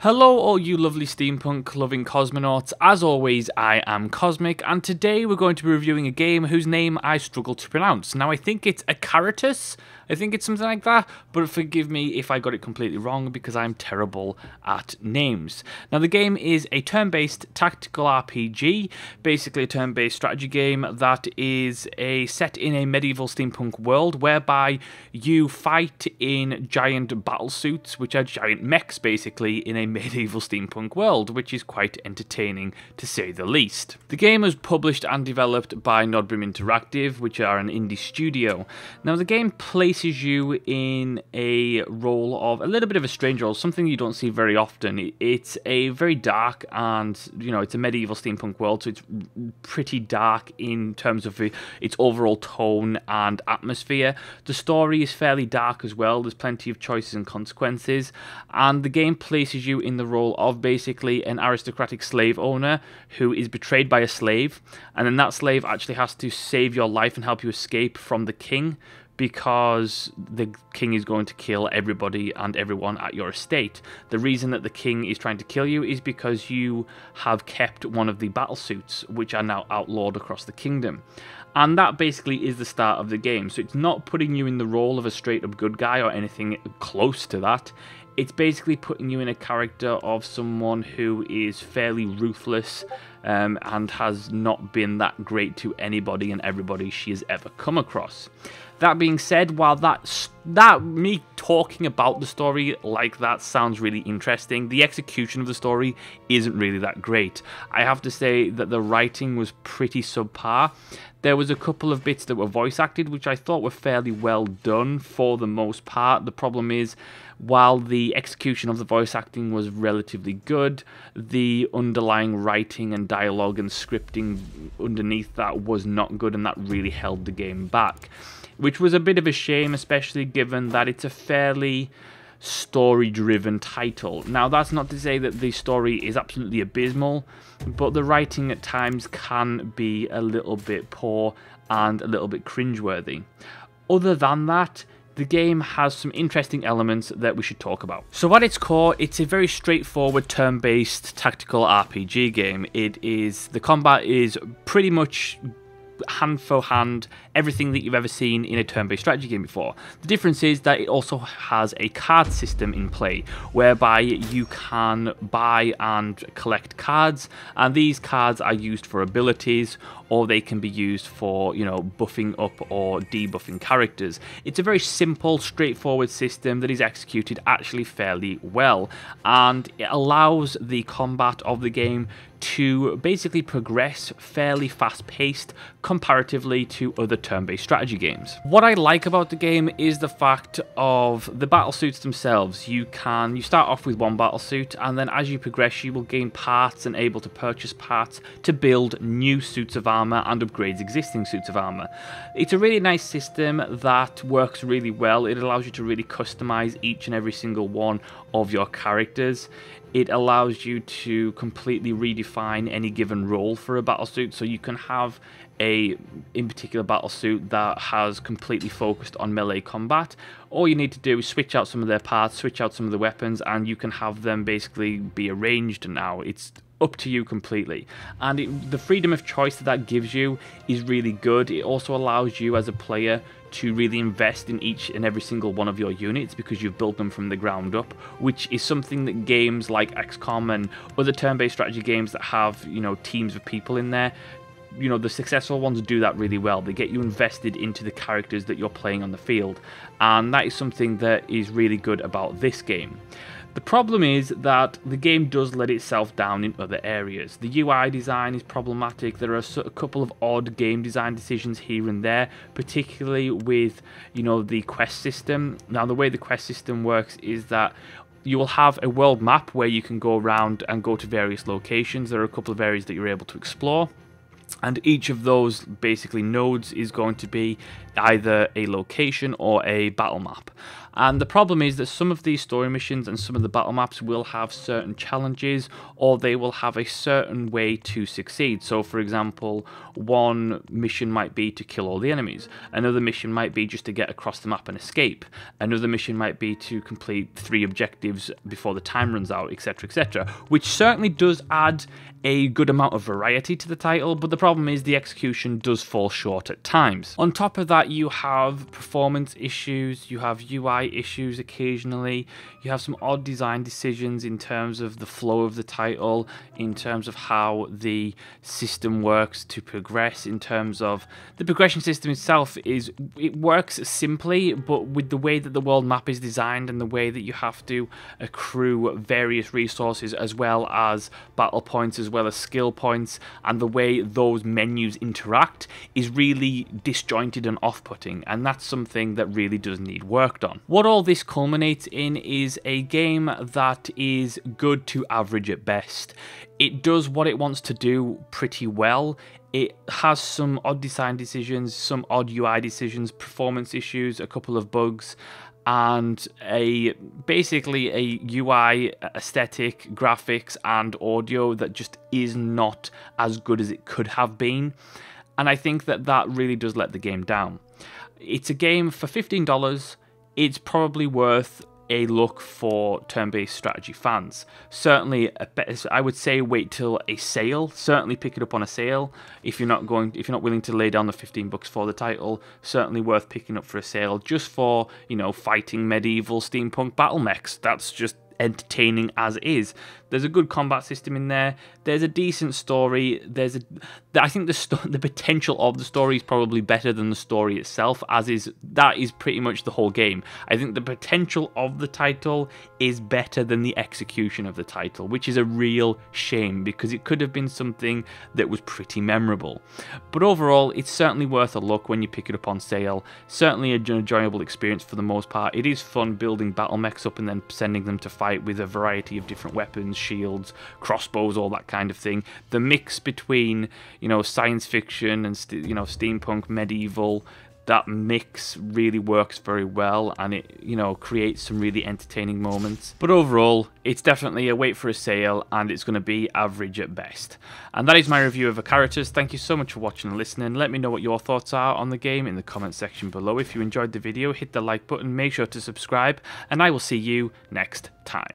Hello all you lovely steampunk loving cosmonauts, as always I am Cosmic, and today we're going to be reviewing a game whose name I struggle to pronounce. Now I think it's Acaratus, I think it's something like that, but forgive me if I got it completely wrong because I'm terrible at names. Now the game is a turn-based tactical RPG, basically a turn-based strategy game that is set in a medieval steampunk world whereby you fight in giant battle suits, which are giant mechs basically, in a medieval steampunk world, which is quite entertaining to say the least. The game was published and developed by Nodbrim Interactive, which are an indie studio. Now the game places you in a role of a little bit of a strange role, something you don't see very often. It's a very dark and, it's a medieval steampunk world, so it's pretty dark in terms of its overall tone and atmosphere. The story is fairly dark as well, there's plenty of choices and consequences, and the game places you in the role of basically an aristocratic slave owner who is betrayed by a slave, and then that slave actually has to save your life and help you escape from the king, because the king is going to kill everybody and everyone at your estate. The reason that the king is trying to kill you is because you have kept one of the battle suits, which are now outlawed across the kingdom. And that basically is the start of the game. So it's not putting you in the role of a straight up good guy or anything close to that. It's basically putting you in a character of someone who is fairly ruthless and has not been that great to anybody and everybody she has ever come across. That being said, while me talking about the story like that sounds really interesting, the execution of the story isn't really that great. I have to say that the writing was pretty subpar. There was a couple of bits that were voice acted, which I thought were fairly well done for the most part. The problem is, while the execution of the voice acting was relatively good, the underlying writing and dialogue and scripting underneath that was not good, and that really held the game back, which was a bit of a shame, especially given that it's a fairly story-driven title. Now, that's not to say that the story is absolutely abysmal, but the writing at times can be a little bit poor and a little bit cringeworthy. Other than that, the game has some interesting elements that we should talk about. So at its core, it's a very straightforward turn-based tactical RPG game. The combat is pretty much hand for hand everything that you've ever seen in a turn-based strategy game before. The difference is that it also has a card system in play whereby you can buy and collect cards, and these cards are used for abilities, or they can be used for, buffing up or debuffing characters. It's a very simple, straightforward system that is executed actually fairly well, and it allows the combat of the game to basically progress fairly fast-paced comparatively to other turn-based strategy games. What I like about the game is the fact of the battle suits themselves. You start off with one battle suit, and then as you progress you will gain parts and able to purchase parts to build new suits of armor and upgrade existing suits of armor. It's a really nice system that works really well. It allows you to really customize each and every single one of your characters. It allows you to completely redefine any given role for a battlesuit, so you can have in particular battlesuit that has completely focused on melee combat. All you need to do is switch out some of their parts, switch out some of the weapons, and you can have them basically be arranged now. It's up to you completely, and the freedom of choice that gives you is really good. It also allows you as a player to really invest in each and every single one of your units because you've built them from the ground up, which is something that games like XCOM and other turn-based strategy games that have, teams of people in there, the successful ones do that really well. They get you invested into the characters that you're playing on the field, and that is something that is really good about this game. The problem is that the game does let itself down in other areas. The UI design is problematic. There are a couple of odd game design decisions here and there, particularly with, the quest system. Now, the way the quest system works is that you will have a world map where you can go around and go to various locations. There are a couple of areas that you're able to explore, and each of those basically nodes is going to be either a location or a battle map. And the problem is that some of these story missions and some of the battle maps will have certain challenges, or they will have a certain way to succeed. So for example, one mission might be to kill all the enemies, another mission might be just to get across the map and escape, another mission might be to complete 3 objectives before the time runs out, etc, etc, which certainly does add a good amount of variety to the title, but the problem is the execution does fall short at times. On top of that, you have performance issues, you have UI issues occasionally, you have some odd design decisions in terms of the flow of the title, in terms of how the system works to progress, in terms of the progression system itself. It works simply, but with the way that the world map is designed and the way that you have to accrue various resources as well as battle points, as well as skill points, and the way those menus interact is really disjointed and off-putting, and that's something that really does need worked on. What all this culminates in is a game that is good to average at best. It does what it wants to do pretty well. It has some odd design decisions, some odd UI decisions, performance issues, a couple of bugs, and basically a UI, aesthetic, graphics and audio that just is not as good as it could have been. And I think that really does let the game down. It's a game for $15. It's probably worth a look for turn-based strategy fans. Certainly, I would say wait till a sale. Certainly pick it up on a sale if you're not willing to lay down the $15 for the title. Certainly worth picking up for a sale just for, you know, fighting medieval steampunk battle mechs. That's just entertaining as is. There's a good combat system in there. There's a decent story. I think the potential of the story is probably better than the story itself, that is pretty much the whole game. I think the potential of the title is better than the execution of the title, which is a real shame because it could have been something that was pretty memorable. But overall, it's certainly worth a look when you pick it up on sale. Certainly an enjoyable experience for the most part. It is fun building battle mechs up and then sending them to fight with a variety of different weapons, shields, crossbows, all that kind of thing. The mix between, you know, science fiction and steampunk, medieval, that mix really works very well, and it, you know, creates some really entertaining moments. But overall, it's definitely a wait for a sale, and it's going to be average at best. And that is my review of Acaratus. Thank you so much for watching and listening. Let me know what your thoughts are on the game in the comment section below. If you enjoyed the video, hit the like button, make sure to subscribe, and I will see you next time.